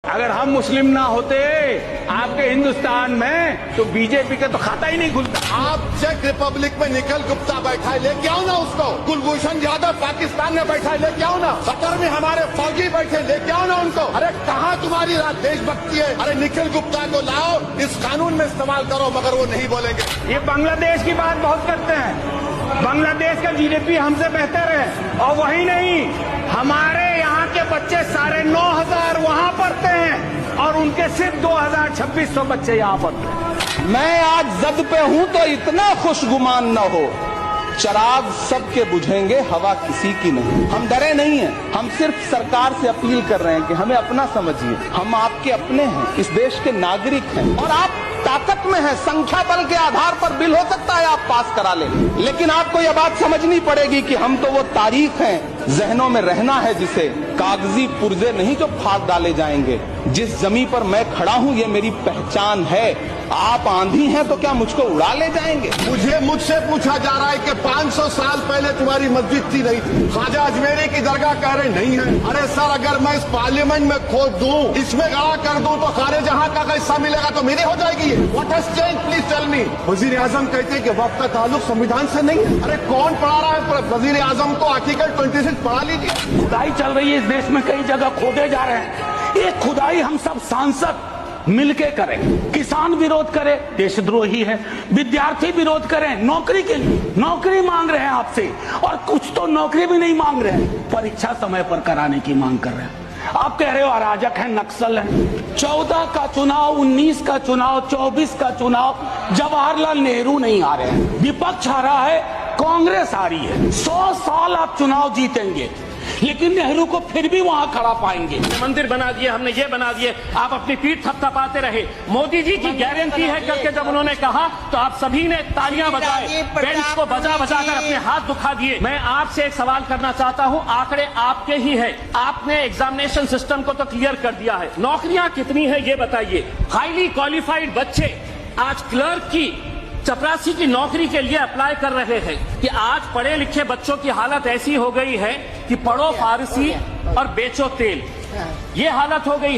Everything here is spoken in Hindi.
अगर हम मुस्लिम ना होते आपके हिंदुस्तान में तो बीजेपी का तो खाता ही नहीं खुलता। आप चेक रिपब्लिक में निखिल गुप्ता बैठा है, लेके आओ ना उसको। कुलभूषण यादव पाकिस्तान में बैठा है, लेके आओ ना। कतर में हमारे फौजी बैठे, लेके आओ ना उनको। अरे कहाँ तुम्हारी देशभक्ति है? अरे निखिल गुप्ता को लाओ, इस कानून में इस्तेमाल करो, मगर वो नहीं बोलेंगे। ये बांग्लादेश की बात बहुत करते हैं, बांग्लादेश का जीडीपी हमसे बेहतर है, और वही नहीं, हमारे यहाँ के बच्चे 9,500 वहाँ पढ़ते हैं और उनके सिर्फ 2,000-2,600 बच्चे यहाँ पढ़ते हैं। मैं आज जद पे हूं तो इतना खुशगुमान न हो, चराग सबके बुझेंगे, हवा किसी की नहीं। हम डरे नहीं हैं, हम सिर्फ सरकार से अपील कर रहे हैं कि हमें अपना समझिए। हम आपके अपने हैं, इस देश के नागरिक हैं, और आप ताकत में हैं। संख्या बल के आधार पर बिल हो सकता है आप पास करा लें, लेकिन आपको यह बात समझनी पड़ेगी कि हम तो वो तारीख हैं, जहनों में रहना है जिसे, कागजी पुर्जे नहीं जो फाड़ डाले जाएंगे। जिस जमी पर मैं खड़ा हूं ये मेरी पहचान है। आप आंधी हैं तो क्या मुझको उड़ा ले जाएंगे? मुझसे पूछा जा रहा है कि 500 साल पहले तुम्हारी मस्जिद थी, नहीं थी? ख्वाजा अजमेरी की दरगाह कह रहे नहीं है। अरे सर, अगर मैं इस पार्लियामेंट में खोद दूं, इसमें गड़ा कर दूं, तो खारे जहां का हिस्सा मिलेगा तो मेरी हो जाएगी। What has change, please tell me. वजीर आजम कहते हैं कि वक्त का ताल्लुक संविधान से नहीं है। अरे कौन पढ़ा रहा है वजीर आजम को? आर्टिकल 26 पढ़ा लीजिए। खुदाई चल रही है इस देश में, कई जगह खोदे जा रहे हैं। ये खुदाई हम सब सांसद मिलके करें। किसान विरोध करे, देशद्रोही है। विद्यार्थी विरोध करें, नौकरी के लिए नौकरी मांग रहे हैं आपसे, और कुछ तो नौकरी भी नहीं मांग रहे हैं, परीक्षा समय पर कराने की मांग कर रहे हैं। आप कह रहे हो अराजक है, नक्सल है। 14 का चुनाव, 19 का चुनाव, 24 का चुनाव, जवाहरलाल नेहरू नहीं आ रहे हैं, विपक्ष आ रहा है, कांग्रेस आ रही है। 100 साल आप चुनाव जीतेंगे, लेकिन नेहरू को फिर भी वहां खड़ा पाएंगे। मंदिर बना दिए हमने, ये बना दिए, आप अपनी पीठ थपथपाते रहे। मोदी जी की गारंटी है करके जब उन्होंने कहा तो आप सभी ने तालियां बजाई, बेंच को बजा बजा कर अपने हाथ दुखा दिए। मैं आपसे एक सवाल करना चाहता हूं, आंकड़े आपके ही है, आपने एग्जामिनेशन सिस्टम को तो क्लियर कर दिया है, नौकरियां कितनी है ये बताइए। हाईली क्वालिफाइड बच्चे आज क्लर्क की, चपरासी की नौकरी के लिए अप्लाई कर रहे हैं कि आज पढ़े लिखे बच्चों की हालत ऐसी हो गई है कि पढ़ो फारसी और बेचो तेल, ये हालत हो गई है।